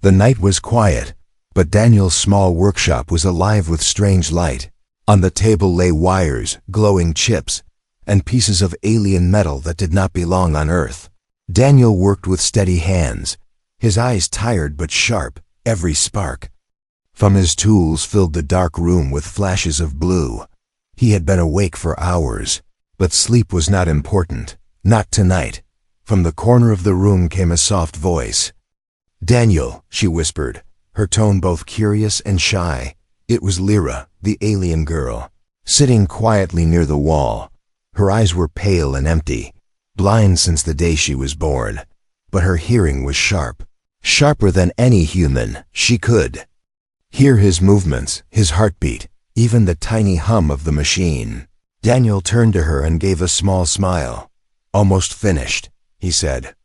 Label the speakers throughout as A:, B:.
A: The night was quiet, but Daniel's small workshop was alive with strange light. On the table lay wires, glowing chips, and pieces of alien metal that did not belong on Earth. Daniel worked with steady hands, his eyes tired but sharp, every spark from his tools filled the dark room with flashes of blue. He had been awake for hours, but sleep was not important, not tonight. From the corner of the room came a soft voice. "Daniel," she whispered, her tone both curious and shy. It was Lyra, the alien girl, sitting quietly near the wall. Her eyes were pale and empty, blind since the day she was born, but her hearing was sharp, sharper than any human. She could hear his movements, his heartbeat, even the tiny hum of the machine. Daniel turned to her and gave a small smile. "Almost finished," he said,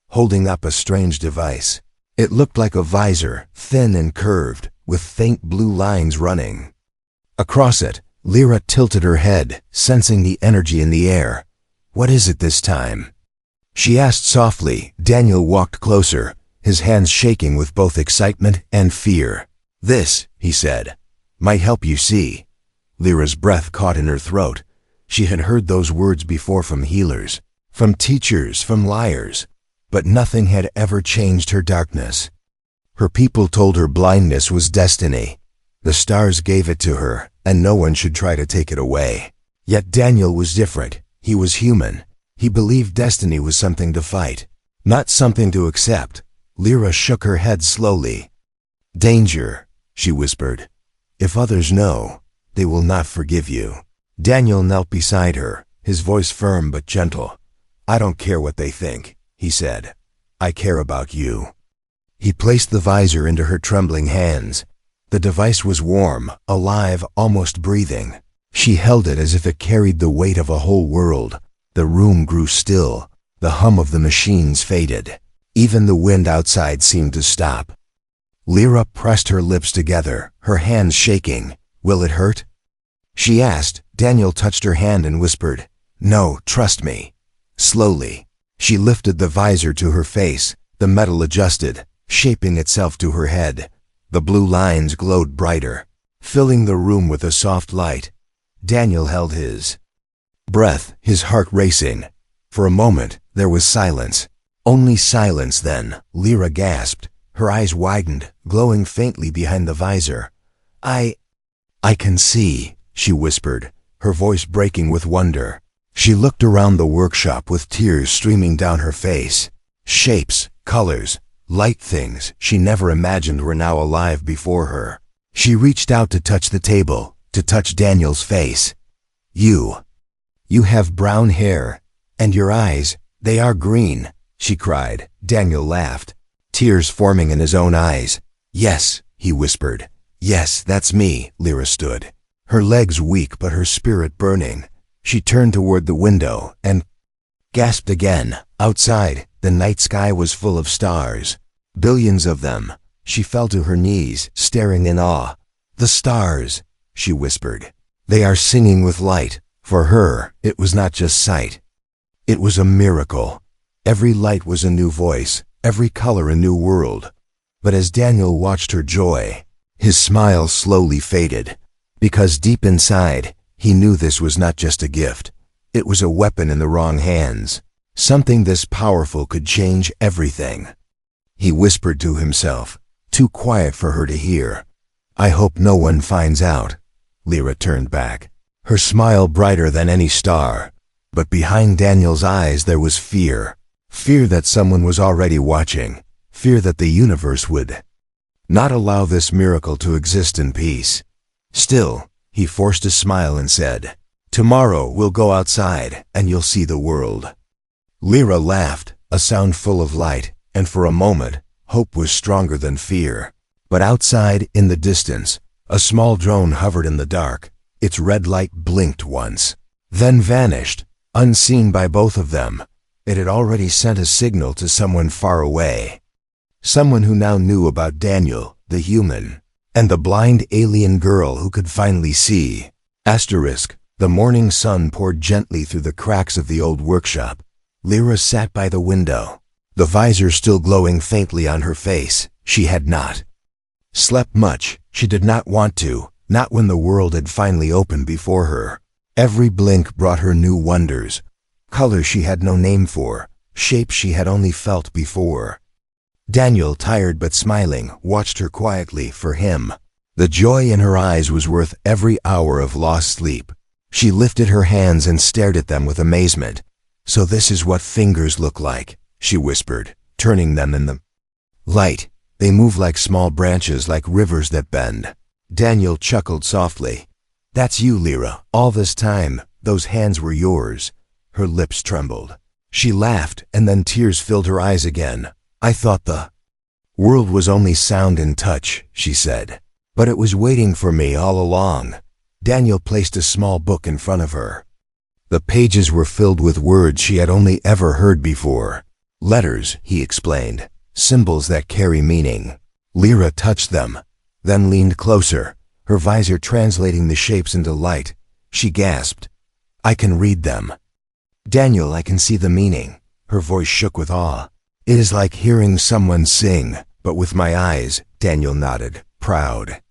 A: holding up a strange device. It looked like a visor, thin and curved, with faint blue lines running across it. Lyra tilted her head, sensing the energy in the air. "What is it this time?" she asked softly. Daniel walked closer, his hands shaking with both excitement and fear. "This," he said, "might help you see." Lyra's breath caught in her throat. She had heard those words before from healers, from teachers, from liars, but nothing had ever changed her darkness. Her people told her blindness was destiny. The stars gave it to her, and no one should try to take it away. Yet Daniel was different. He was human. He believed destiny was something to fight, not something to accept. Lyra shook her head slowly. "Danger," she whispered. "If others know, they will not forgive you." Daniel knelt beside her, his voice firm but gentle. "I don't care what they think," he said. "I care about you." He placed the visor into her trembling hands. The device was warm, alive, almost breathing. She held it as if it carried the weight of a whole world. The room grew still. The hum of the machines faded. Even the wind outside seemed to stop. Lyra pressed her lips together, her hands shaking. "Will it hurt?" she asked. Daniel touched her hand and whispered, "No, trust me." Slowly, she lifted the visor to her face. The metal adjusted, shaping itself to her head. The blue lines glowed brighter, filling the room with a soft light. Daniel held his breath, his heart racing. For a moment, there was silence. Only silence then. Lyra gasped. Her eyes widened, glowing faintly behind the visor. I can see," she whispered, her voice breaking with wonder. She looked around the workshop with tears streaming down her face. Shapes, colors, light things she never imagined were now alive before her. She reached out to touch the table, to touch Daniel's face. You have brown hair, and your eyes, they are green," she cried. Daniel laughed, tears forming in his own eyes. "Yes," he whispered. "Yes, that's me." Lyra stood, her legs weak but her spirit burning. She turned toward the window and gasped again. Outside, the night sky was full of stars, billions of them. She fell to her knees, staring in awe. "The stars," she whispered. "They are singing with light." For her, it was not just sight. It was a miracle. Every light was a new voice, every color a new world. But as Daniel watched her joy, his smile slowly faded, because deep inside, he knew this was not just a gift. It was a weapon in the wrong hands. Something this powerful could change everything. He whispered to himself, too quiet for her to hear. "I hope no one finds out." Lyra turned back, her smile brighter than any star. But behind Daniel's eyes there was fear. Fear that someone was already watching. Fear that the universe would not allow this miracle to exist in peace. Still, he forced a smile and said, "Tomorrow we'll go outside and you'll see the world." Lyra laughed, a sound full of light, and for a moment, hope was stronger than fear. But outside, in the distance, a small drone hovered in the dark. Its red light blinked once, then vanished, unseen by both of them. It had already sent a signal to someone far away. Someone who now knew about Daniel, the human, and the blind alien girl who could finally see. The morning sun poured gently through the cracks of the old workshop. Lyra sat by the window, the visor still glowing faintly on her face. She had not slept much. She did not want to, not when the world had finally opened before her. Every blink brought her new wonders, colors she had no name for, shapes she had only felt before. Daniel, tired but smiling, watched her quietly. For him, the joy in her eyes was worth every hour of lost sleep. She lifted her hands and stared at them with amazement. "So this is what fingers look like," she whispered, turning them in the light. "They move like small branches, like rivers that bend." Daniel chuckled softly. "That's you, Lyra. All this time, those hands were yours." Her lips trembled. She laughed, and then tears filled her eyes again. "I thought the world was only sound and touch," she said. "But it was waiting for me all along." Daniel placed a small book in front of her. The pages were filled with words she had only ever heard before. "Letters," he explained, "symbols that carry meaning." Lyra touched them, then leaned closer, her visor translating the shapes into light. She gasped, "I can read them." "Daniel, I can see the meaning." Her voice shook with awe. "It is like hearing someone sing, but with my eyes." Daniel nodded, proud,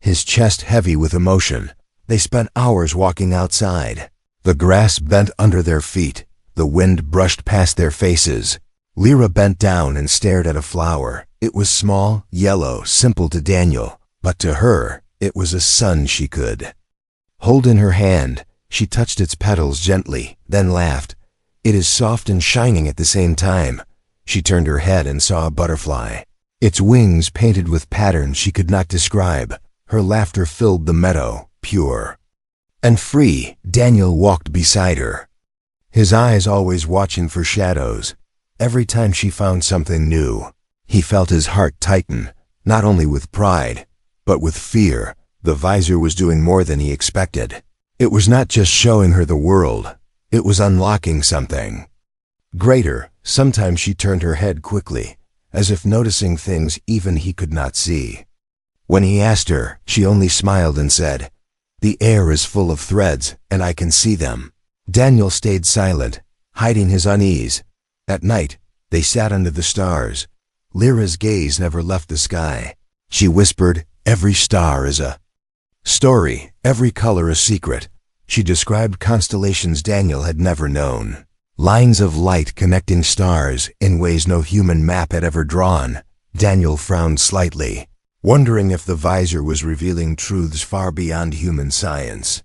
A: his chest heavy with emotion. They spent hours walking outside. The grass bent under their feet. The wind brushed past their faces. Lyra bent down and stared at a flower. It was small, yellow, simple to Daniel, but to her, it was a sun she could hold in her hand. She touched its petals gently, then laughed. "It is soft and shining at the same time." She turned her head and saw a butterfly, its wings painted with patterns she could not describe. Her laughter filled the meadow, pure and free. Daniel walked beside her, his eyes always watching for shadows. Every time she found something new, he felt his heart tighten, not only with pride, but with fear. The visor was doing more than he expected. It was not just showing her the world, it was unlocking something greater. Sometimes she turned her head quickly, as if noticing things even he could not see. When he asked her, she only smiled and said, "The air is full of threads, and I can see them." Daniel stayed silent, hiding his unease. At night, they sat under the stars. Lyra's gaze never left the sky. She whispered, "Every star is a story, every color a secret." She described constellations Daniel had never known. Lines of light connecting stars in ways no human map had ever drawn. Daniel frowned slightly, wondering if the visor was revealing truths far beyond human science.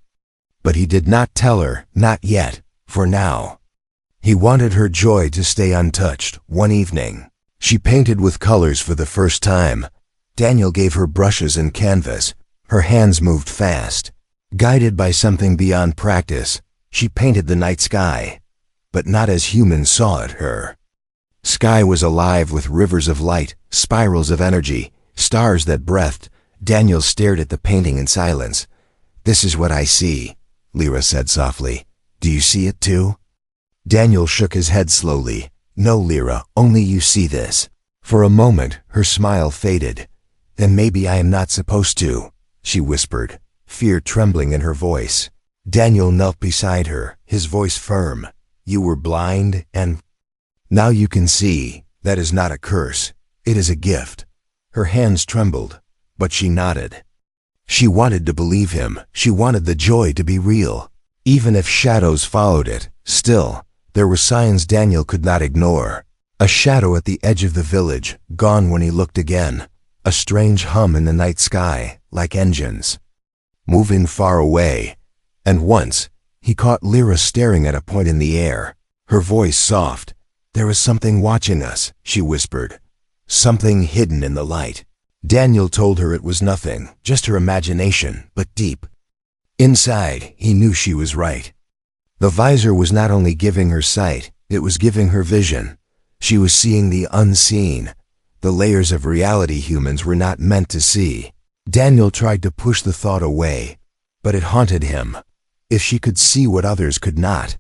A: But he did not tell her, not yet, for now. He wanted her joy to stay untouched. One evening, she painted with colors for the first time. Daniel gave her brushes and canvas. Her hands moved fast. Guided by something beyond practice, she painted the night sky, but not as humans saw it. Her sky was alive with rivers of light, spirals of energy, stars that breathed. Daniel stared at the painting in silence. "This is what I see," Lyra said softly. "Do you see it too?" Daniel shook his head slowly. "No, Lyra, only you see this." For a moment, her smile faded. "Then maybe I am not supposed to," she whispered, fear trembling in her voice. Daniel knelt beside her, his voice firm. "You were blind, and now you can see. That is not a curse. It is a gift." Her hands trembled, but she nodded. She wanted to believe him. She wanted the joy to be real, even if shadows followed it. Still, there were signs Daniel could not ignore. A shadow at the edge of the village, gone when he looked again. A strange hum in the night sky, like engines moving far away. And once, he caught Lyra staring at a point in the air, her voice soft. "There is something watching us," she whispered. "Something hidden in the light." Daniel told her it was nothing, just her imagination, but deep inside, he knew she was right. The visor was not only giving her sight, it was giving her vision. She was seeing the unseen, the layers of reality humans were not meant to see. Daniel tried to push the thought away, but it haunted him. If she could see what others could not,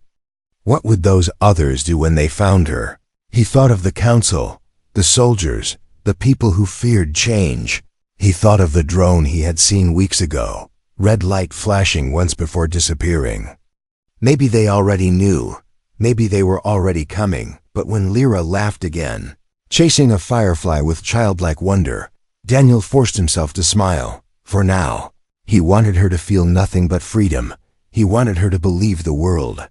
A: what would those others do when they found her? He thought of the council, the soldiers, the people who feared change. He thought of the drone he had seen weeks ago, red light flashing once before disappearing. Maybe they already knew, maybe they were already coming. But when Lyra laughed again, Chasing a firefly with childlike wonder, Daniel forced himself to smile. For now, he wanted her to feel nothing but freedom. He wanted her to believe the world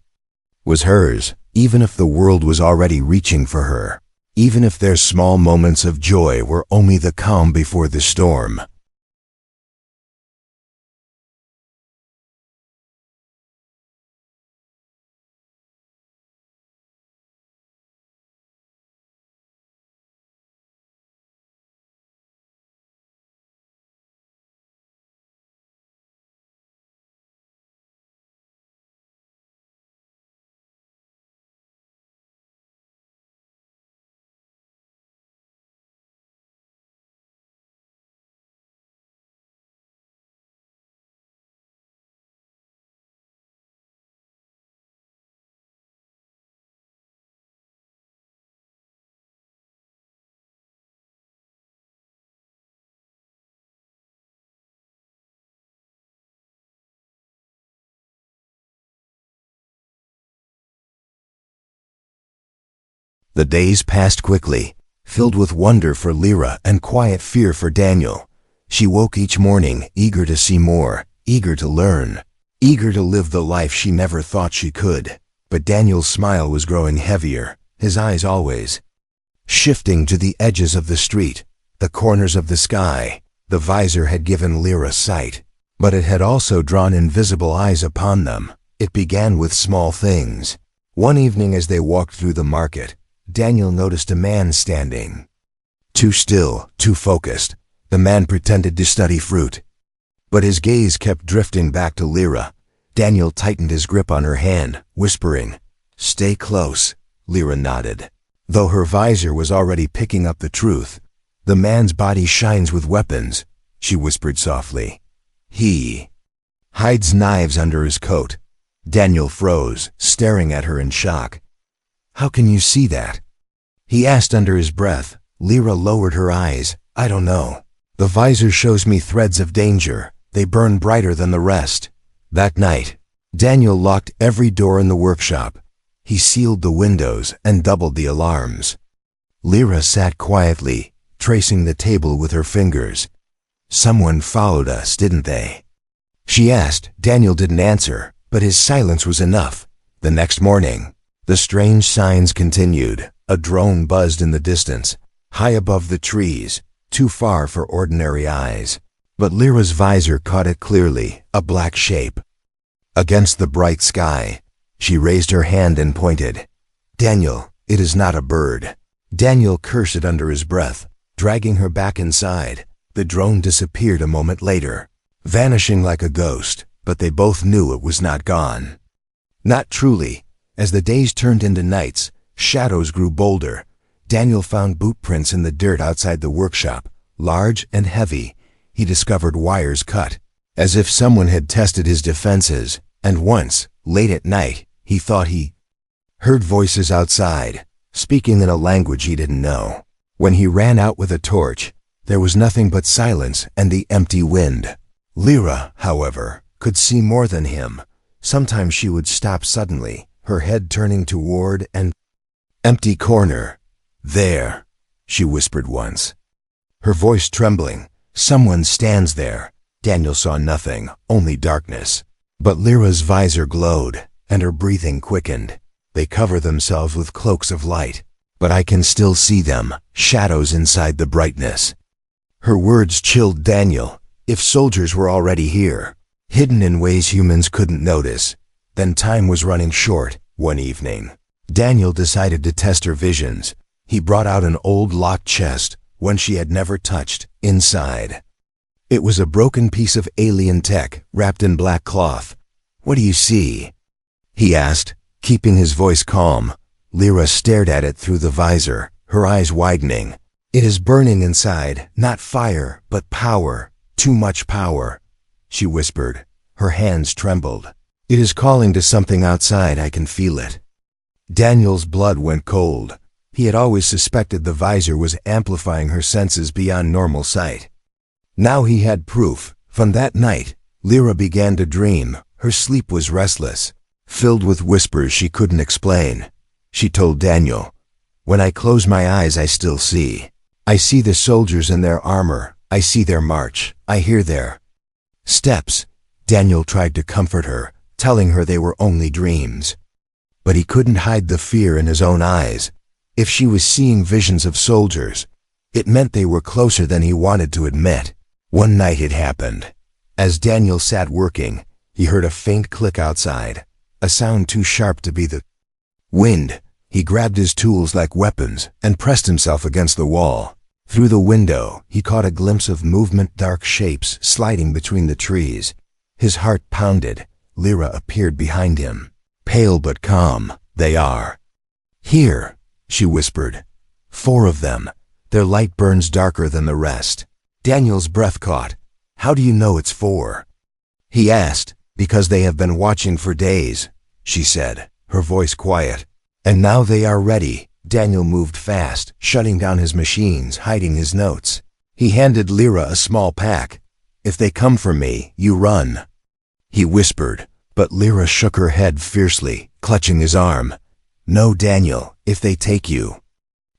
A: was hers, even if the world was already reaching for her. Even if their small moments of joy were only the calm before the storm. The days passed quickly, filled with wonder for Lyra and quiet fear for Daniel. She woke each morning, eager to see more, eager to learn, eager to live the life she never thought she could. But Daniel's smile was growing heavier, his eyes always shifting to the edges of the street, the corners of the sky. The visor had given Lyra sight, but it had also drawn invisible eyes upon them. It began with small things. One evening as they walked through the market, Daniel noticed a man standing. Too still, too focused, the man pretended to study fruit. But his gaze kept drifting back to Lyra. Daniel tightened his grip on her hand, whispering, "Stay close." Lyra nodded. Though her visor was already picking up the truth, "The man's body shines with weapons," she whispered softly. "He hides knives under his coat." Daniel froze, staring at her in shock. "How can you see that?" he asked under his breath. Lyra lowered her eyes. "I don't know. The visor shows me threads of danger. They burn brighter than the rest." That night, Daniel locked every door in the workshop. He sealed the windows and doubled the alarms. Lyra sat quietly, tracing the table with her fingers. "Someone followed us, didn't they?" she asked. Daniel didn't answer, but his silence was enough. The next morning, the strange signs continued. A drone buzzed in the distance, high above the trees, too far for ordinary eyes. But Lyra's visor caught it clearly, a black shape against the bright sky. She raised her hand and pointed. "Daniel, it is not a bird." Daniel cursed under his breath, dragging her back inside. The drone disappeared a moment later, vanishing like a ghost, but they both knew it was not gone. Not truly. As the days turned into nights, shadows grew bolder. Daniel found boot prints in the dirt outside the workshop, large and heavy. He discovered wires cut, as if someone had tested his defenses, and once, late at night, he thought he heard voices outside, speaking in a language he didn't know. When he ran out with a torch, there was nothing but silence and the empty wind. Lyra, however, could see more than him. Sometimes she would stop suddenly, her head turning toward an empty corner. "There," she whispered once, her voice trembling. "Someone stands there." Daniel saw nothing, only darkness. But Lyra's visor glowed, and her breathing quickened. "They cover themselves with cloaks of light, but I can still see them, shadows inside the brightness." Her words chilled Daniel. If soldiers were already here, hidden in ways humans couldn't notice, then time was running short. One evening, Daniel decided to test her visions. He brought out an old locked chest, one she had never touched. Inside, it was a broken piece of alien tech wrapped in black cloth. "What do you see?" he asked, keeping his voice calm. Lyra stared at it through the visor, her eyes widening. "It is burning inside, not fire, but power. Too much power," she whispered. Her hands trembled. "It is calling to something outside. I can feel it." Daniel's blood went cold. He had always suspected the visor was amplifying her senses beyond normal sight. Now he had proof. From that night, Lyra began to dream. Her sleep was restless, filled with whispers she couldn't explain. She told Daniel, When I close my eyes, I still see. I see the soldiers in their armor. I see their march. I hear their steps. Daniel tried to comfort her, telling her they were only dreams. But he couldn't hide the fear in his own eyes. If she was seeing visions of soldiers, it meant they were closer than he wanted to admit. One night it happened. As Daniel sat working, he heard a faint click outside, a sound too sharp to be the wind. He grabbed his tools like weapons and pressed himself against the wall. Through the window, he caught a glimpse of movement, dark shapes sliding between the trees. His heart pounded. Lyra appeared behind him. Pale but calm. They are here, she whispered. 4 of them. Their light burns darker than the rest. Daniel's breath caught. How do you know it's 4? He asked. Because they have been watching for days, she said, her voice quiet. And now they are ready. Daniel moved fast, shutting down his machines, hiding his notes. He handed Lyra a small pack. If they come for me, you run, he whispered, but Lyra shook her head fiercely, clutching his arm. No, Daniel, if they take you,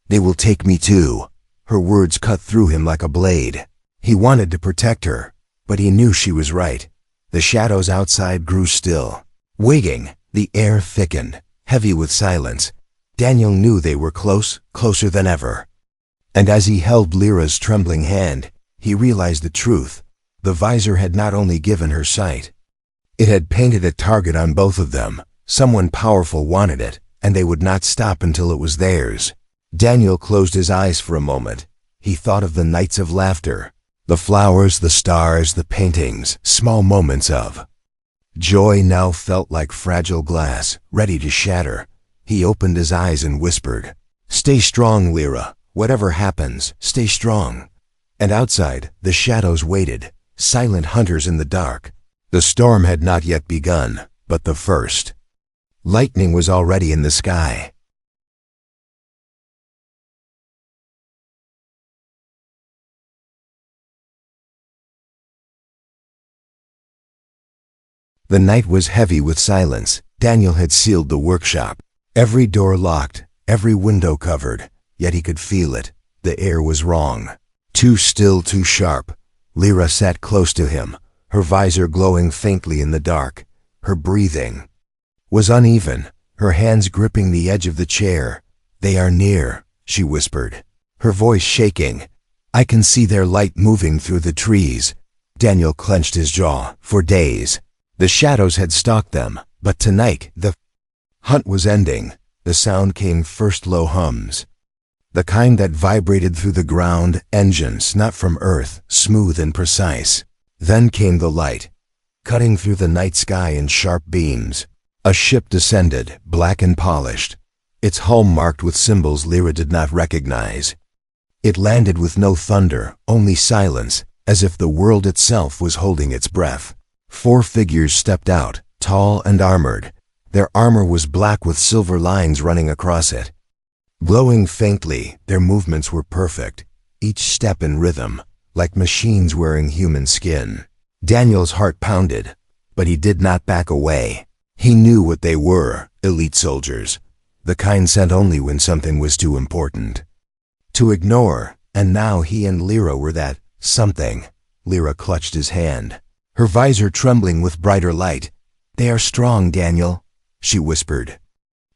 A: they will take me too. Her words cut through him like a blade. He wanted to protect her, but he knew she was right. The shadows outside grew still. Wigging, the air thickened, heavy with silence. Daniel knew they were close, closer than ever. And as he held Lyra's trembling hand, he realized the truth. The visor had not only given her sight. It had painted a target on both of them. Someone powerful wanted it, and they would not stop until it was theirs. Daniel closed his eyes for a moment. He thought of the nights of laughter, the flowers, the stars, the paintings, small moments of joy now felt like fragile glass, ready to shatter. He opened his eyes and whispered, "Stay strong, Lyra. Whatever happens, stay strong." And outside, the shadows waited, silent hunters in the dark. The storm had not yet begun, but the first lightning was already in the sky. The night was heavy with silence. Daniel had sealed the workshop. Every door locked, every window covered, yet he could feel it. The air was wrong. Too still, too sharp. Lyra sat close to him, her visor glowing faintly in the dark. Her breathing was uneven, her hands gripping the edge of the chair. "They are near," she whispered, her voice shaking. "I can see their light moving through the trees." Daniel clenched his jaw. For days, the shadows had stalked them, but tonight, the hunt was ending. The sound came first, low hums, the kind that vibrated through the ground, engines not from Earth, smooth and precise. Then came the light, cutting through the night sky in sharp beams. A ship descended, black and polished, its hull marked with symbols Lyra did not recognize. It landed with no thunder, only silence, as if the world itself was holding its breath. 4 figures stepped out, tall and armored. Their armor was black with silver lines running across it. Glowing faintly, their movements were perfect, each step in rhythm, like machines wearing human skin. Daniel's heart pounded, but he did not back away. He knew what they were, elite soldiers, the kind sent only when something was too important to ignore, and now he and Lyra were that something. Lyra clutched his hand, her visor trembling with brighter light. "They are strong, Daniel," she whispered.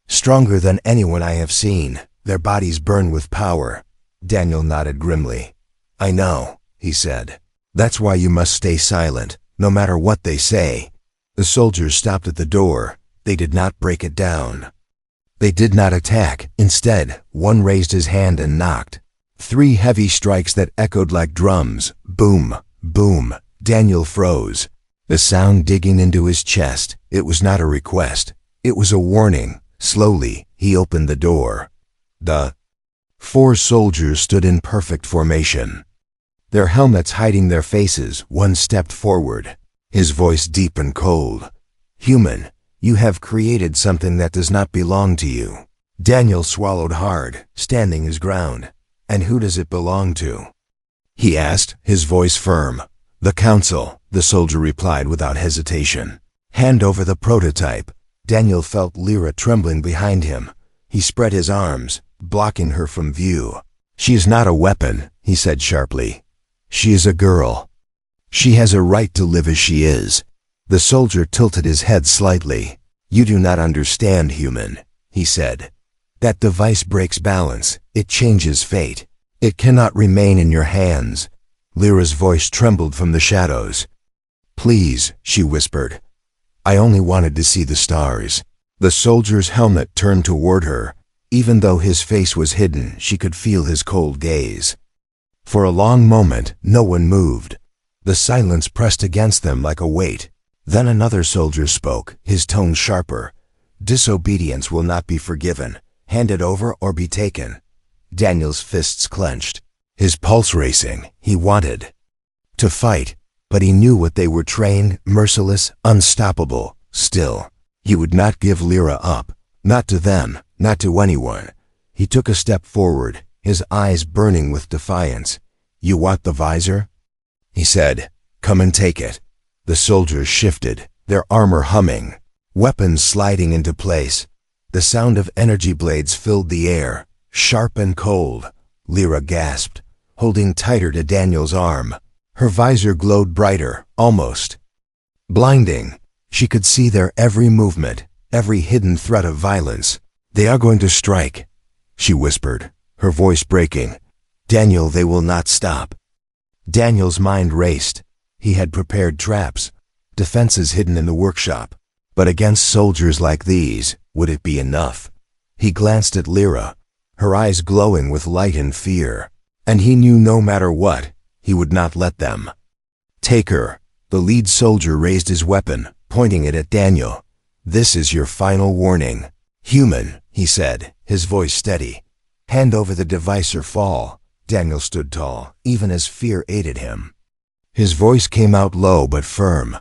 A: "Stronger than anyone I have seen. Their bodies burn with power." Daniel nodded grimly. "I know," he said. "That's why you must stay silent, no matter what they say." The soldiers stopped at the door. They did not break it down. They did not attack. Instead, one raised his hand and knocked. 3 heavy strikes that echoed like drums. Boom, boom. Daniel froze, the sound digging into his chest. It was not a request. It was a warning. Slowly, he opened the door. The 4 soldiers stood in perfect formation, their helmets hiding their faces. One stepped forward, his voice deep and cold. "Human, you have created something that does not belong to you." Daniel swallowed hard, standing his ground. "And who does it belong to?" he asked, his voice firm. "The council," the soldier replied without hesitation. "Hand over the prototype." Daniel felt Lyra trembling behind him. He spread his arms. blocking her from view. "She is not a weapon," he said sharply. "She is a girl. She has a right to live as she is." The soldier tilted his head slightly. "You do not understand, human," he said. "That device breaks balance. It changes fate. It cannot remain in your hands." Lyra's voice trembled from the shadows. "Please," she whispered. "I only wanted to see the stars." The soldier's helmet turned toward her. Even though his face was hidden, she could feel his cold gaze. For a long moment, no one moved. The silence pressed against them like a weight. Then another soldier spoke, his tone sharper. "Disobedience will not be forgiven. Hand it over or be taken." Daniel's fists clenched, his pulse racing. He wanted to fight, but he knew what they were: trained, merciless, unstoppable. Still, he would not give Lyra up. Not to them, not to anyone. He took a step forward, his eyes burning with defiance. "You want the visor?" he said. "Come and take it." The soldiers shifted, their armor humming, weapons sliding into place. The sound of energy blades filled the air, sharp and cold. Lyra gasped, holding tighter to Daniel's arm. Her visor glowed brighter, almost blinding. She could see their every movement, every hidden threat of violence. "They are going to strike," she whispered, her voice breaking. "Daniel, they will not stop." Daniel's mind raced. He had prepared traps, defenses hidden in the workshop. But against soldiers like these, would it be enough? He glanced at Lyra, her eyes glowing with light and fear. And he knew no matter what, he would not let them take her. The lead soldier raised his weapon, pointing it at Daniel. "This is your final warning. Human," he said, his voice steady. "Hand over the device or fall." Daniel stood tall, even as fear aided him. His voice came out low but firm.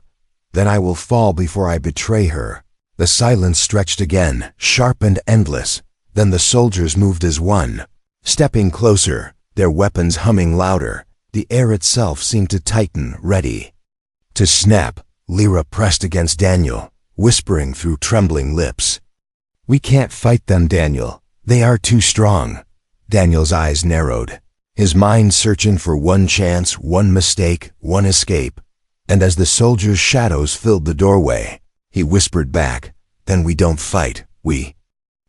A: "Then I will fall before I betray her." The silence stretched again, sharp and endless. Then the soldiers moved as one, stepping closer, their weapons humming louder. The air itself seemed to tighten, ready to snap. Lyra pressed against Daniel, whispering through trembling lips. "We can't fight them, Daniel. They are too strong." Daniel's eyes narrowed, his mind searching for one chance, one mistake, one escape. And as the soldiers' shadows filled the doorway, he whispered back, "Then we don't fight, we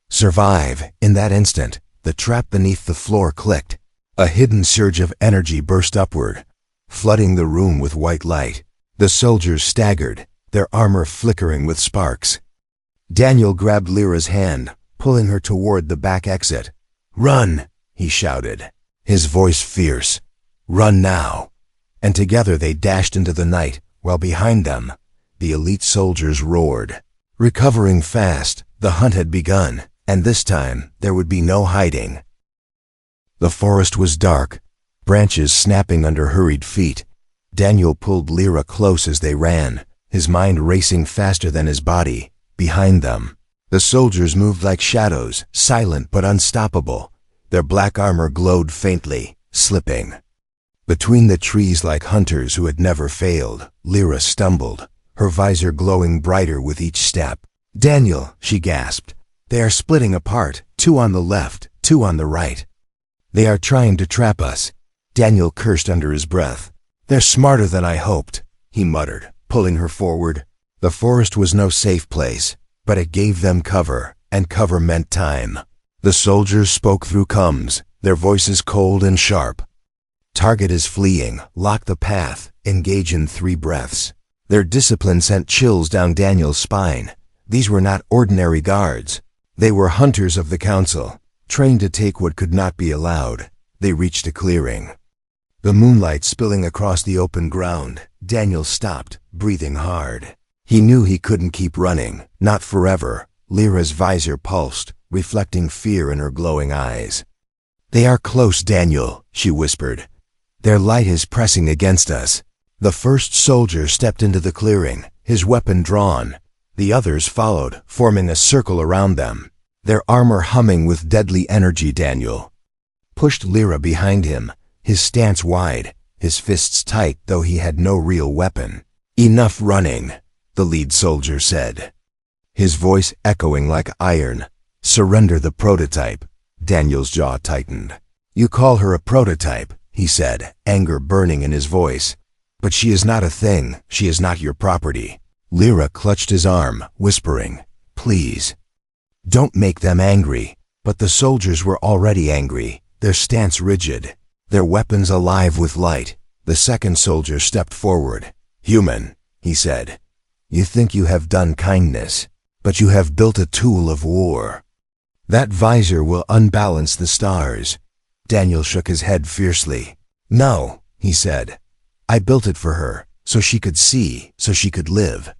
A: survive." In that instant, the trap beneath the floor clicked. A hidden surge of energy burst upward, flooding the room with white light. The soldiers staggered, their armor flickering with sparks. Daniel grabbed Lyra's hand, pulling her toward the back exit. "Run!" he shouted, his voice fierce. "Run now!" And together they dashed into the night, while behind them, the elite soldiers roared. Recovering fast, the hunt had begun, and this time there would be no hiding. The forest was dark, branches snapping under hurried feet. Daniel pulled Lyra close as they ran, his mind racing faster than his body. Behind them, the soldiers moved like shadows, silent but unstoppable. Their black armor glowed faintly, slipping between the trees like hunters who had never failed. Lyra stumbled, her visor glowing brighter with each step. "Daniel," she gasped, "they are splitting apart, 2 on the left, 2 on the right. They are trying to trap us." Daniel cursed under his breath. "They're smarter than I hoped," he muttered, pulling her forward. The forest was no safe place, but it gave them cover, and cover meant time. The soldiers spoke through combs, their voices cold and sharp. "Target is fleeing. Lock the path. Engage in 3 breaths." Their discipline sent chills down Daniel's spine. These were not ordinary guards. They were hunters of the council, trained to take what could not be allowed. They reached a clearing, the moonlight spilling across the open ground. Daniel stopped, breathing hard. He knew he couldn't keep running, not forever. Lyra's visor pulsed, reflecting fear in her glowing eyes. "They are close, Daniel," she whispered. "Their light is pressing against us." The first soldier stepped into the clearing, his weapon drawn. The others followed, forming a circle around them, their armor humming with deadly energy. Daniel pushed Lyra behind him, his stance wide, his fists tight though he had no real weapon. "Enough running," the lead soldier said, his voice echoing like iron. "Surrender the prototype." Daniel's jaw tightened. "You call her a prototype," he said, anger burning in his voice. "But she is not a thing. She is not your property." Lyra clutched his arm, whispering, "Please, don't make them angry." But the soldiers were already angry, their stance rigid, their weapons alive with light. The second soldier stepped forward. "Human," he said, "you think you have done kindness, but you have built a tool of war. That visor will unbalance the stars." Daniel shook his head fiercely. "No," he said. "I built it for her, so she could see, so she could live."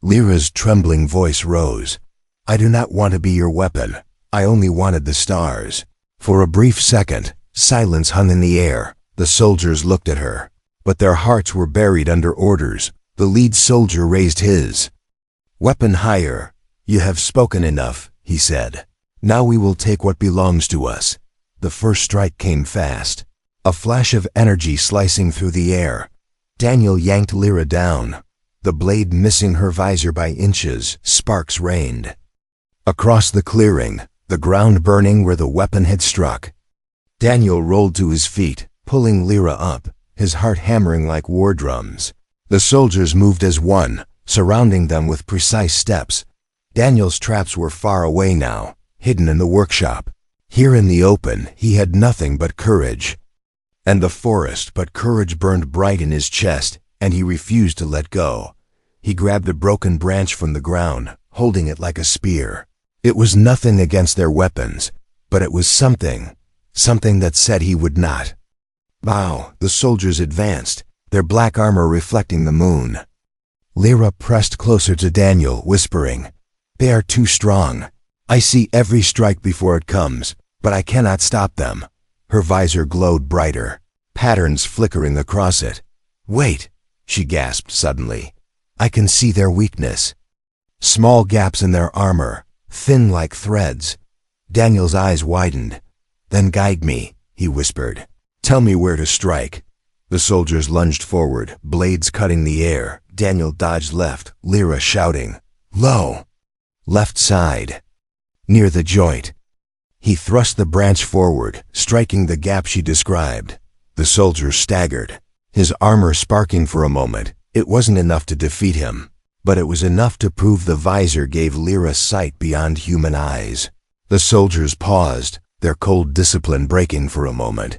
A: Lyra's trembling voice rose. "I do not want to be your weapon. I only wanted the stars." For a brief second, silence hung in the air. The soldiers looked at her, but their hearts were buried under orders. The lead soldier raised his weapon higher. "You have spoken enough," he said. "Now we will take what belongs to us." The first strike came fast, a flash of energy slicing through the air. Daniel yanked Lyra down, the blade missing her visor by inches. Sparks rained across the clearing, the ground burning where the weapon had struck. Daniel rolled to his feet, pulling Lyra up, his heart hammering like war drums. The soldiers moved as one, surrounding them with precise steps. Daniel's traps were far away now, hidden in the workshop. Here in the open, he had nothing but courage. And the forest, but courage burned bright in his chest, and he refused to let go. He grabbed a broken branch from the ground, holding it like a spear. It was nothing against their weapons, but it was something that said he would not bow. The soldiers advanced, their black armor reflecting the moon. Lyra pressed closer to Daniel, whispering, "They are too strong. I see every strike before it comes, but I cannot stop them." Her visor glowed brighter, patterns flickering across it. "Wait," she gasped suddenly. "I can see their weakness. Small gaps in their armor, thin like threads." Daniel's eyes widened. "Then guide me," he whispered. "Tell me where to strike." The soldiers lunged forward, blades cutting the air. Daniel dodged left, Lyra shouting, "Low! Left side! Near the joint!" He thrust the branch forward, striking the gap she described. The soldier staggered, his armor sparking for a moment. It wasn't enough to defeat him, but it was enough to prove the visor gave Lyra sight beyond human eyes. The soldiers paused, their cold discipline breaking for a moment.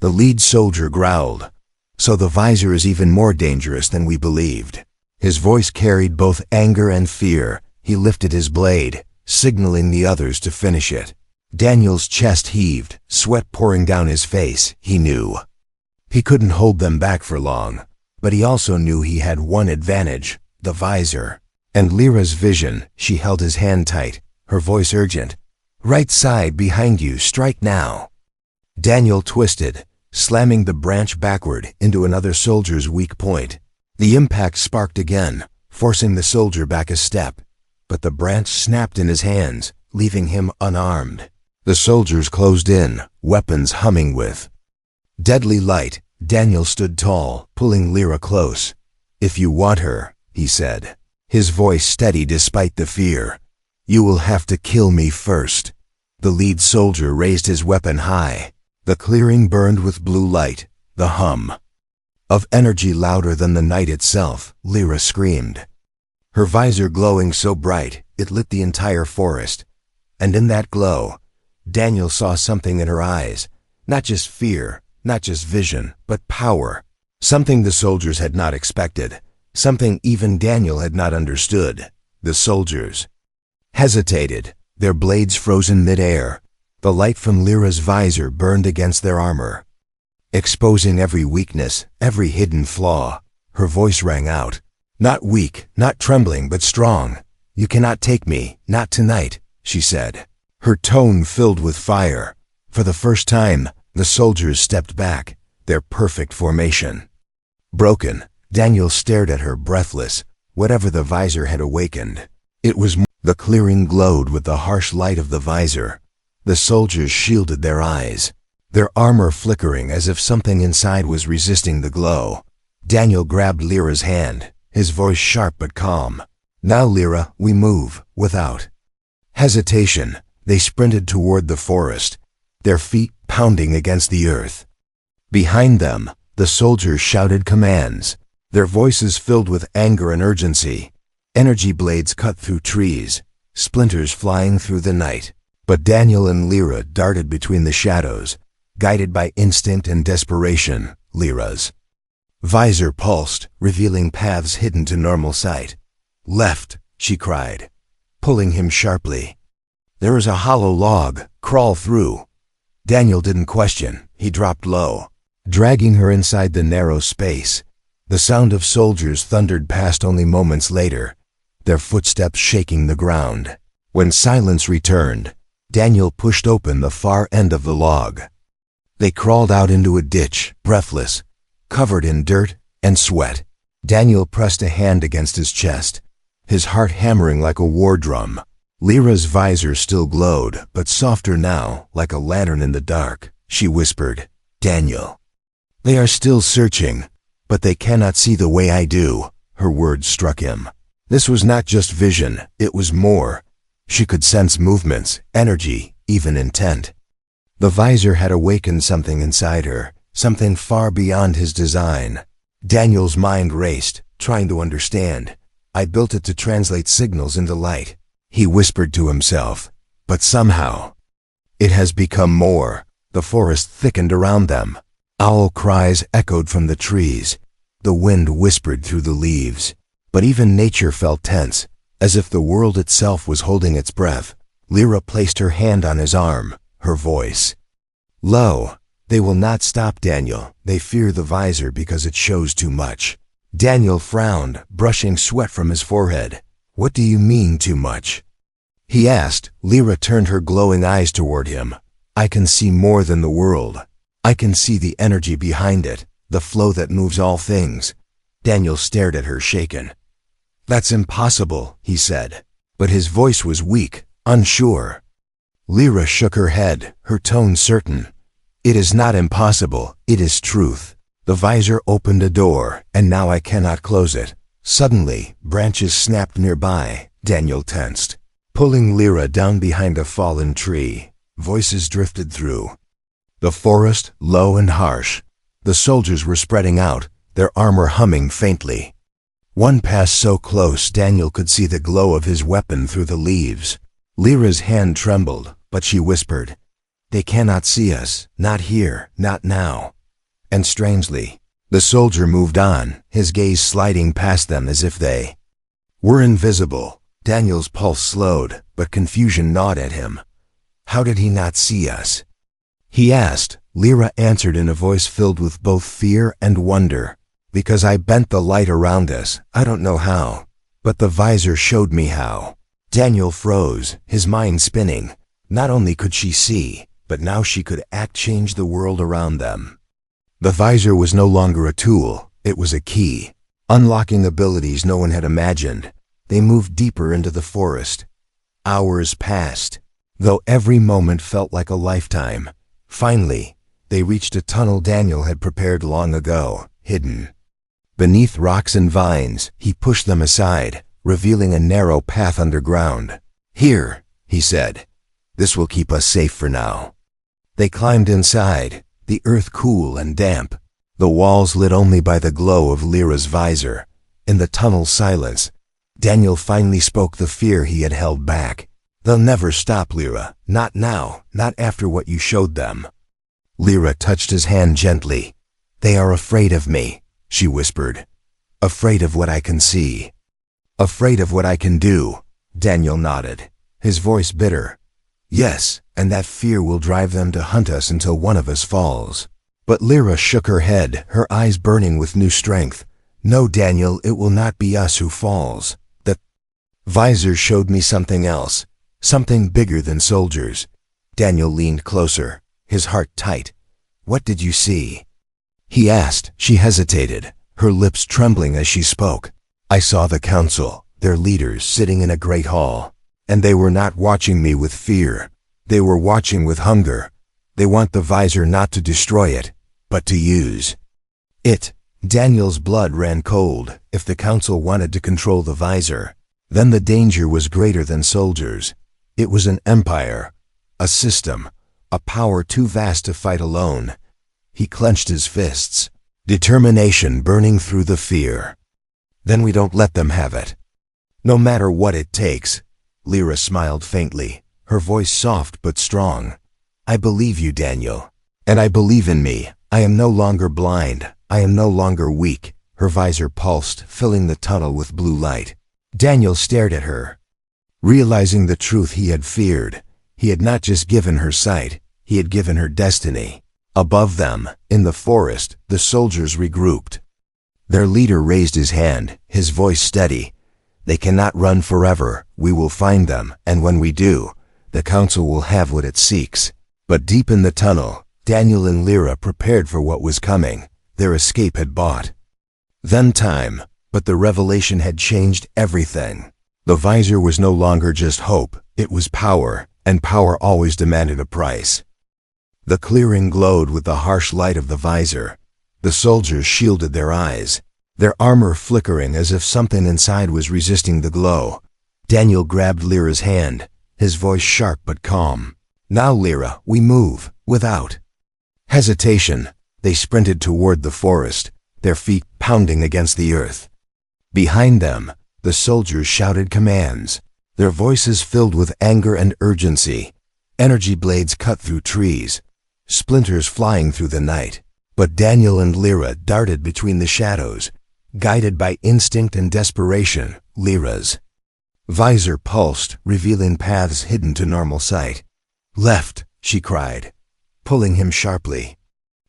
A: The lead soldier growled, "So the visor is even more dangerous than we believed." His voice carried both anger and fear. He lifted his blade, signaling the others to finish it. Daniel's chest heaved, sweat pouring down his face. He knew he couldn't hold them back for long, but he also knew he had one advantage, the visor. And Lyra's vision, she held his hand tight, her voice urgent. "Right side behind you, strike now." Daniel twisted, slamming the branch backward into another soldier's weak point. The impact sparked again, forcing the soldier back a step, but the branch snapped in his hands, leaving him unarmed. The soldiers closed in, weapons humming with deadly light. Daniel stood tall, pulling Lyra close. "If you want her," he said, his voice steady despite the fear, "you will have to kill me first." The lead soldier raised his weapon high. The clearing burned with blue light, the hum of energy louder than the night itself. Lyra screamed, her visor glowing so bright it lit the entire forest. And in that glow, Daniel saw something in her eyes, not just fear, not just vision, but power. Something the soldiers had not expected, something even Daniel had not understood. The soldiers hesitated, their blades frozen mid-air. The light from Lyra's visor burned against their armor, exposing every weakness, every hidden flaw. Her voice rang out, not weak, not trembling, but strong. "You cannot take me, not tonight," she said, her tone filled with fire. For the first time, the soldiers stepped back, their perfect formation broken. Daniel stared at her, breathless. Whatever the visor had awakened, it was more. The clearing glowed with the harsh light of the visor. The soldiers shielded their eyes, their armor flickering as if something inside was resisting the glow. Daniel grabbed Lyra's hand, his voice sharp but calm. "Now, Lyra, we move, without hesitation." They sprinted toward the forest, their feet pounding against the earth. Behind them, the soldiers shouted commands, their voices filled with anger and urgency. Energy blades cut through trees, splinters flying through the night. But Daniel and Lyra darted between the shadows, guided by instinct and desperation. Lyra's visor pulsed, revealing paths hidden to normal sight. "Left," she cried, pulling him sharply. "There is a hollow log. Crawl through." Daniel didn't question. He dropped low, dragging her inside the narrow space. The sound of soldiers thundered past only moments later, their footsteps shaking the ground. When silence returned, Daniel pushed open the far end of the log. They crawled out into a ditch, breathless, covered in dirt and sweat. Daniel pressed a hand against his chest, his heart hammering like a war drum. Lyra's visor still glowed, but softer now, like a lantern in the dark. She whispered, "Daniel, they are still searching, but they cannot see the way I do." Her words struck him. This was not just vision, it was more. She could sense movements, energy, even intent. The visor had awakened something inside her, something far beyond his design. Daniel's mind raced, trying to understand. "I built it to translate signals into light," he whispered to himself. But somehow, it has become more. The forest thickened around them. Owl cries echoed from the trees. The wind whispered through the leaves. But even nature felt tense, as if the world itself was holding its breath. Lyra placed her hand on his arm, her voice low. "They will not stop, Daniel. They fear the visor because it shows too much." Daniel frowned, brushing sweat from his forehead. "What do you mean, too much?" he asked. Lyra turned her glowing eyes toward him. "I can see more than the world. I can see the energy behind it, the flow that moves all things." Daniel stared at her, shaken. "That's impossible," he said, but his voice was weak, unsure. Lyra shook her head, her tone certain. "It is not impossible, it is truth." The visor opened a door, and now I cannot close it. Suddenly, branches snapped nearby. Daniel tensed, pulling Lyra down behind a fallen tree. Voices drifted through the forest, low and harsh. The soldiers were spreading out, their armor humming faintly. One passed so close Daniel could see the glow of his weapon through the leaves. Lyra's hand trembled, but she whispered, "They cannot see us, not here, not now." And strangely, the soldier moved on, his gaze sliding past them as if they were invisible. Daniel's pulse slowed, but confusion gnawed at him. How did he not see us? He asked. Lyra answered in a voice filled with both fear and wonder. "Because I bent the light around us. I don't know how, but the visor showed me how." Daniel froze, his mind spinning. Not only could she see, but now she could change the world around them. The visor was no longer a tool, it was a key, unlocking abilities no one had imagined. They moved deeper into the forest. Hours passed, though every moment felt like a lifetime. Finally, they reached a tunnel Daniel had prepared long ago, hidden beneath rocks and vines. He pushed them aside, revealing a narrow path underground. "Here," he said. "This will keep us safe for now." They climbed inside, the earth cool and damp, the walls lit only by the glow of Lyra's visor. In the tunnel's silence, Daniel finally spoke the fear he had held back. "They'll never stop, Lyra. Not now, not after what you showed them." Lyra touched his hand gently. "They are afraid of me," she whispered. "Afraid of what I can see. Afraid of what I can do." Daniel nodded, his voice bitter. "Yes, and that fear will drive them to hunt us until one of us falls." But Lyra shook her head, her eyes burning with new strength. "No, Daniel, it will not be us who falls. The visor showed me something else, something bigger than soldiers." Daniel leaned closer, his heart tight. "What did you see?" he asked. She hesitated, her lips trembling as she spoke. "I saw the council, their leaders, sitting in a great hall. And they were not watching me with fear. They were watching with hunger. They want the visor not to destroy it, but to use it." Daniel's blood ran cold. If the council wanted to control the visor, then the danger was greater than soldiers. It was an empire, a system, a power too vast to fight alone. He clenched his fists, determination burning through the fear. Then we don't let them have it. No matter what it takes. Lyra smiled faintly, her voice soft but strong. I believe you, Daniel. And I believe in me. I am no longer blind. I am no longer weak. Her visor pulsed, filling the tunnel with blue light. Daniel stared at her, realizing the truth he had feared. He had not just given her sight, he had given her destiny. Above them, in the forest, the soldiers regrouped. Their leader raised his hand, his voice steady. They cannot run forever. We will find them, and when we do, the council will have what it seeks. But deep in the tunnel, Daniel and Lyra prepared for what was coming. Their escape had bought them time, but the revelation had changed everything. The visor was no longer just hope, it was power, and power always demanded a price. The clearing glowed with the harsh light of the visor. The soldiers shielded their eyes, their armor flickering as if something inside was resisting the glow. Daniel grabbed Lyra's hand, his voice sharp but calm. Now, Lyra, we move, without hesitation. They sprinted toward the forest, their feet pounding against the earth. Behind them, the soldiers shouted commands, their voices filled with anger and urgency. Energy blades cut through trees, splinters flying through the night. But Daniel and Lyra darted between the shadows, guided by instinct and desperation. Lyra's visor pulsed, revealing paths hidden to normal sight. Left, she cried, pulling him sharply.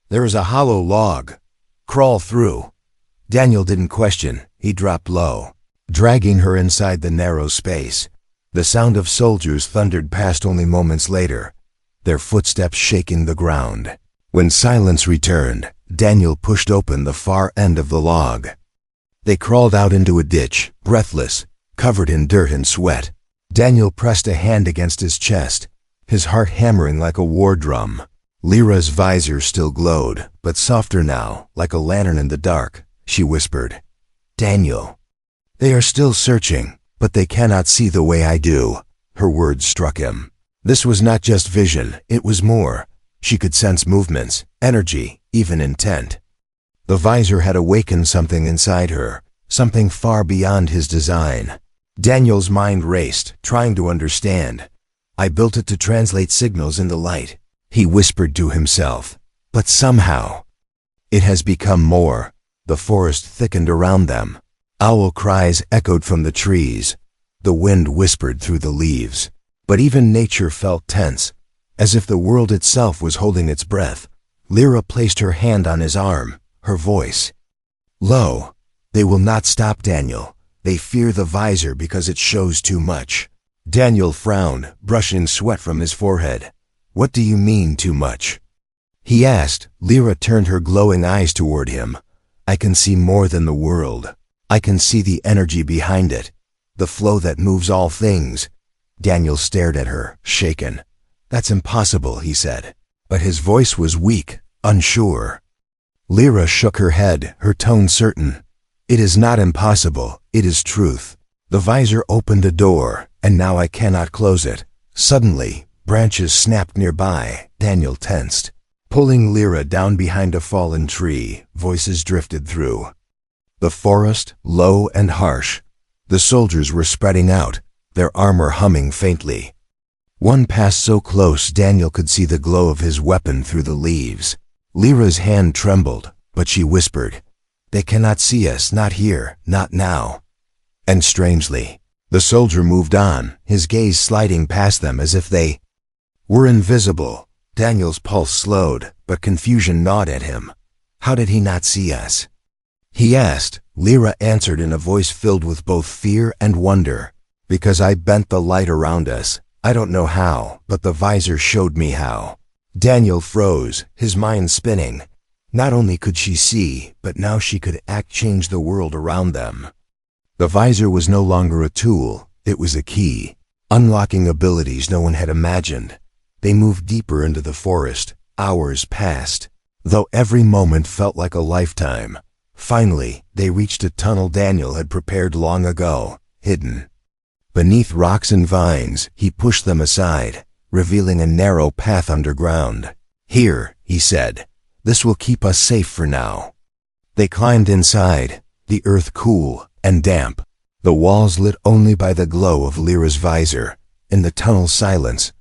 A: There is a hollow log. Crawl through. Daniel didn't question, he dropped low, dragging her inside the narrow space. The sound of soldiers thundered past only moments later, their footsteps shaking the ground. When silence returned, Daniel pushed open the far end of the log. They crawled out into a ditch, breathless, covered in dirt and sweat. Daniel pressed a hand against his chest, his heart hammering like a war drum. Lyra's visor still glowed, but softer now, like a lantern in the dark. She whispered, Daniel, they are still searching, but they cannot see the way I do. Her words struck him. This was not just vision, it was more. She could sense movements, energy, even intent. The visor had awakened something inside her, something far beyond his design. Daniel's mind raced, trying to understand. I built it to translate signals in the light, he whispered to himself. But somehow, it has become more. The forest thickened around them. Owl cries echoed from the trees. The wind whispered through the leaves. But even nature felt tense, as if the world itself was holding its breath. Lyra placed her hand on his arm, her voice low. They will not stop, Daniel. They fear the visor because it shows too much. Daniel frowned, brushing sweat from his forehead. What do you mean, too much? He asked. Lyra turned her glowing eyes toward him. I can see more than the world. I can see the energy behind it, the flow that moves all things. Daniel stared at her, shaken. That's impossible, he said. But his voice was weak, unsure. Lyra shook her head, her tone certain. It is not impossible, it is truth. The visor opened a door, and now I cannot close it. Suddenly, branches snapped nearby. Daniel tensed. Pulling Lyra down behind a fallen tree, voices drifted through the forest, low and harsh. The soldiers were spreading out, their armor humming faintly. One passed so close Daniel could see the glow of his weapon through the leaves. Lyra's hand trembled, but she whispered, They cannot see us, not here, not now. And strangely, the soldier moved on, his gaze sliding past them as if they were invisible. Daniel's pulse slowed, but confusion gnawed at him. How did he not see us? He asked. Lyra answered in a voice filled with both fear and wonder. Because I bent the light around us. I don't know how, but the visor showed me how. Daniel froze, his mind spinning. Not only could she see, but now she could change the world around them. The visor was no longer a tool, it was a key, unlocking abilities no one had imagined. They moved deeper into the forest. Hours passed, though every moment felt like a lifetime. Finally, they reached a tunnel Daniel had prepared long ago, hidden Beneath rocks and vines, he pushed them aside, revealing a narrow path underground. "Here," he said. "This will keep us safe for now." They climbed inside, the earth cool and damp, the walls lit only by the glow of Lyra's visor. In the tunnel's silence,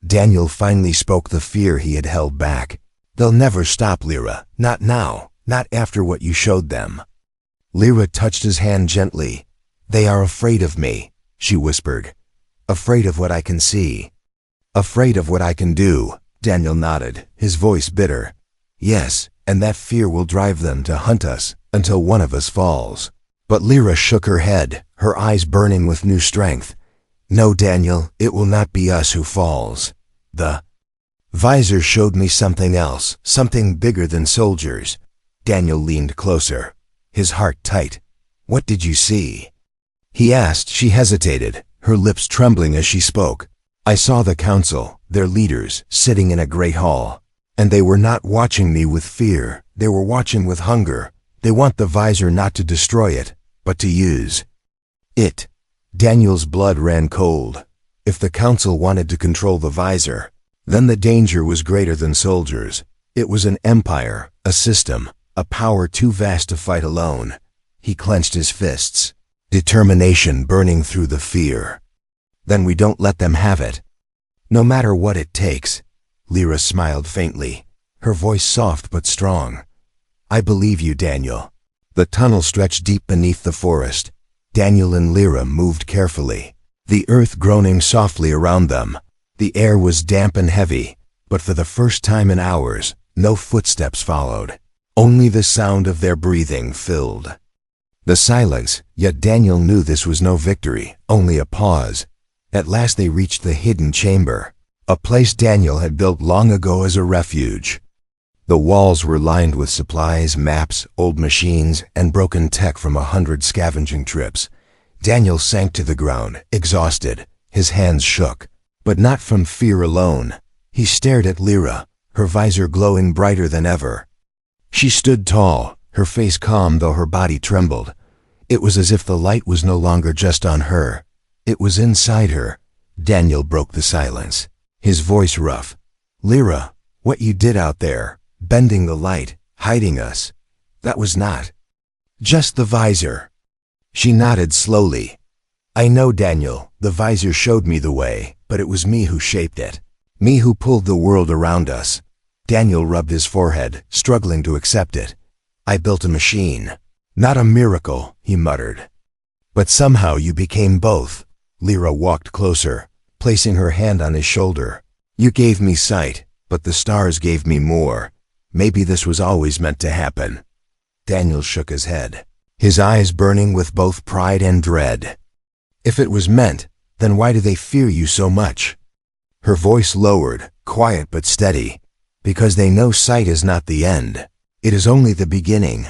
A: Daniel finally spoke the fear he had held back. "They'll never stop, Lyra. Not now. Not after what you showed them." Lyra touched his hand gently. "They are afraid of me," she whispered. "Afraid of what I can see. Afraid of what I can do." Daniel nodded, his voice bitter. "Yes, and that fear will drive them to hunt us until one of us falls." But Lyra shook her head, her eyes burning with new strength. "No, Daniel, it will not be us who falls. The Visor showed me something else, something bigger than soldiers." Daniel leaned closer, his heart tight. "What did you see?" he asked. She hesitated, her lips trembling as she spoke. "I saw the council, their leaders, sitting in a great hall. And they were not watching me with fear, they were watching with hunger. They want the Visor not to destroy it, but to use it." Daniel's blood ran cold. If the council wanted to control the Visor, then the danger was greater than soldiers. It was an empire, a system, a power too vast to fight alone. He clenched his fists, determination burning through the fear. "Then we don't let them have it. No matter what it takes." Lyra smiled faintly, her voice soft but strong. "I believe you, Daniel." The tunnel stretched deep beneath the forest. Daniel and Lyra moved carefully, the earth groaning softly around them. The air was damp and heavy, but for the first time in hours, no footsteps followed. Only the sound of their breathing filled the silence, yet Daniel knew this was no victory, only a pause. At last they reached the hidden chamber, a place Daniel had built long ago as a refuge. The walls were lined with supplies, maps, old machines, and broken tech from 100 scavenging trips. Daniel sank to the ground, exhausted. His hands shook, but not from fear alone. He stared at Lyra, her visor glowing brighter than ever. She stood tall, her face calm though her body trembled. It was as if the light was no longer just on her. It was inside her. Daniel broke the silence, his voice rough. "Lyra, what you did out there, bending the light, hiding us, that was not just the Visor." She nodded slowly. "I know, Daniel, the Visor showed me the way, but it was me who shaped it. Me who pulled the world around us." Daniel rubbed his forehead, struggling to accept it. "I built a machine. Not a miracle," he muttered. "But somehow you became both." Lyra walked closer, placing her hand on his shoulder. "You gave me sight, but the stars gave me more. Maybe this was always meant to happen." Daniel shook his head, his eyes burning with both pride and dread. "If it was meant, then why do they fear you so much?" Her voice lowered, quiet but steady. "Because they know sight is not the end. It is only the beginning."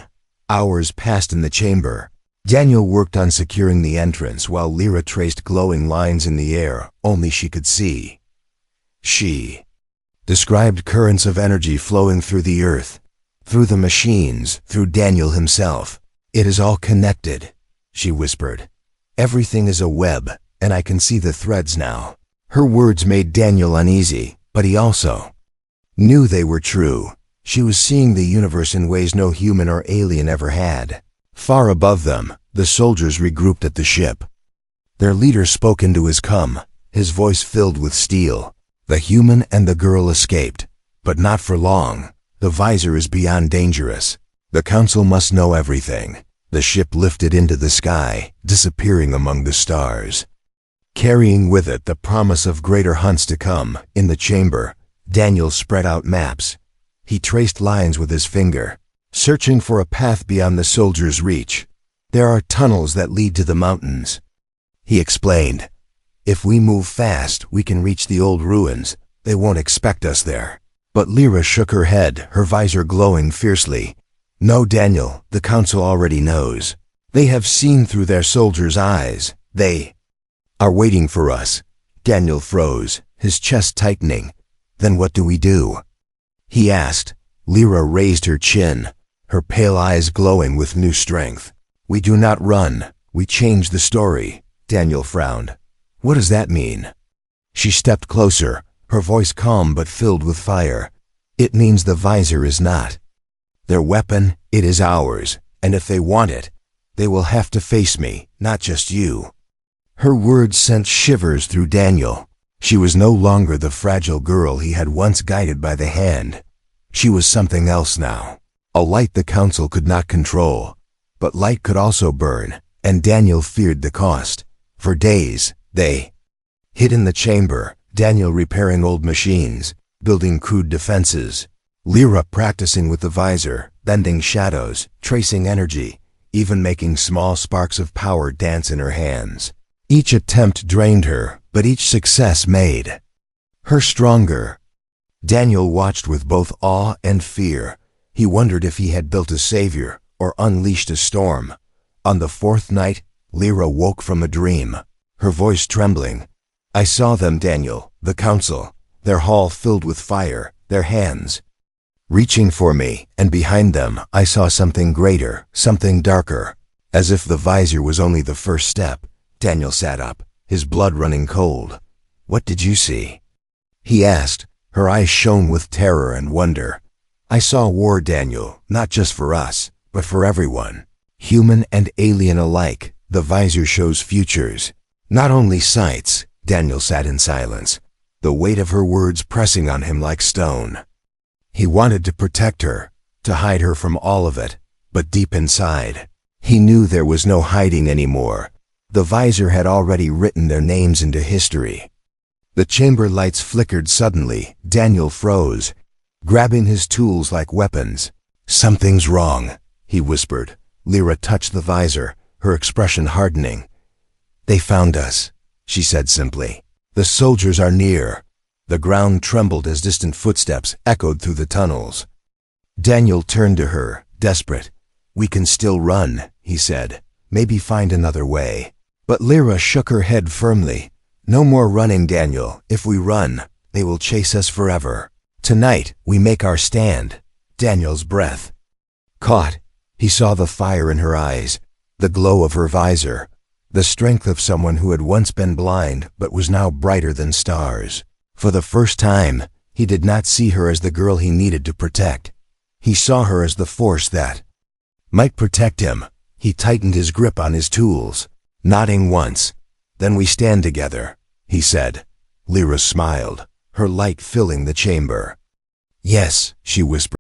A: Hours passed in the chamber. Daniel worked on securing the entrance while Lyra traced glowing lines in the air only she could see. She described currents of energy flowing through the earth, through the machines, through Daniel himself. "It is all connected," she whispered. "Everything is a web, and I can see the threads now." Her words made Daniel uneasy, but he also knew they were true. She was seeing the universe in ways no human or alien ever had. Far above them, the soldiers regrouped at the ship. Their leader spoke into his come, his voice filled with steel. "The human and the girl escaped, but not for long. The Visor is beyond dangerous. The council must know everything." The ship lifted into the sky, disappearing among the stars, carrying with it the promise of greater hunts to come. In the chamber, Daniel spread out maps. He traced lines with his finger, searching for a path beyond the soldiers' reach. "There are tunnels that lead to the mountains," he explained. "If we move fast, we can reach the old ruins. They won't expect us there." But Lyra shook her head, her visor glowing fiercely. "No, Daniel, the council already knows. They have seen through their soldiers' eyes. They are waiting for us." Daniel froze, his chest tightening. "Then what do we do?" he asked. Lyra raised her chin, her pale eyes glowing with new strength. "We do not run. We change the story." Daniel frowned. What does that mean? She stepped closer, her voice calm but filled with fire. It means the Visor is not their weapon, it is ours, and if they want it, they will have to face me, not just you. Her words sent shivers through Daniel. She was no longer the fragile girl he had once guided by the hand. She was something else now. A light the Council could not control. But light could also burn, and Daniel feared the cost. For days, they hid in the chamber, Daniel repairing old machines, building crude defenses. Lyra practicing with the Visor, bending shadows, tracing energy, even making small sparks of power dance in her hands. Each attempt drained her, but each success made her stronger. Daniel watched with both awe and fear. He wondered if he had built a savior or unleashed a storm. On the fourth night, Lyra woke from a dream, her voice trembling. I saw them, Daniel, the Council, their hall filled with fire, their hands reaching for me, and behind them I saw something greater, something darker. As if the Visor was only the first step, Daniel sat up, his blood running cold. What did you see? He asked. Her eyes shone with terror and wonder. I saw war, Daniel, not just for us, but for everyone. Human and alien alike, the Visor shows futures, not only sights. Daniel sat in silence, the weight of her words pressing on him like stone. He wanted to protect her, to hide her from all of it, but deep inside, he knew there was no hiding anymore. The Visor had already written their names into history. The chamber lights flickered suddenly. Daniel froze, grabbing his tools like weapons. Something's wrong, he whispered. Lyra touched the Visor, her expression hardening. They found us, she said simply. The soldiers are near. The ground trembled as distant footsteps echoed through the tunnels. Daniel turned to her, desperate. We can still run, he said. Maybe find another way. But Lyra shook her head firmly. No more running, Daniel. If we run, they will chase us forever. Tonight, we make our stand. Daniel's breath caught. He saw the fire in her eyes, the glow of her Visor, the strength of someone who had once been blind but was now brighter than stars. For the first time, he did not see her as the girl he needed to protect. He saw her as the force that might protect him. He tightened his grip on his tools, nodding once. Then we stand together, he said. Lyra smiled, her light filling the chamber. Yes, she whispered.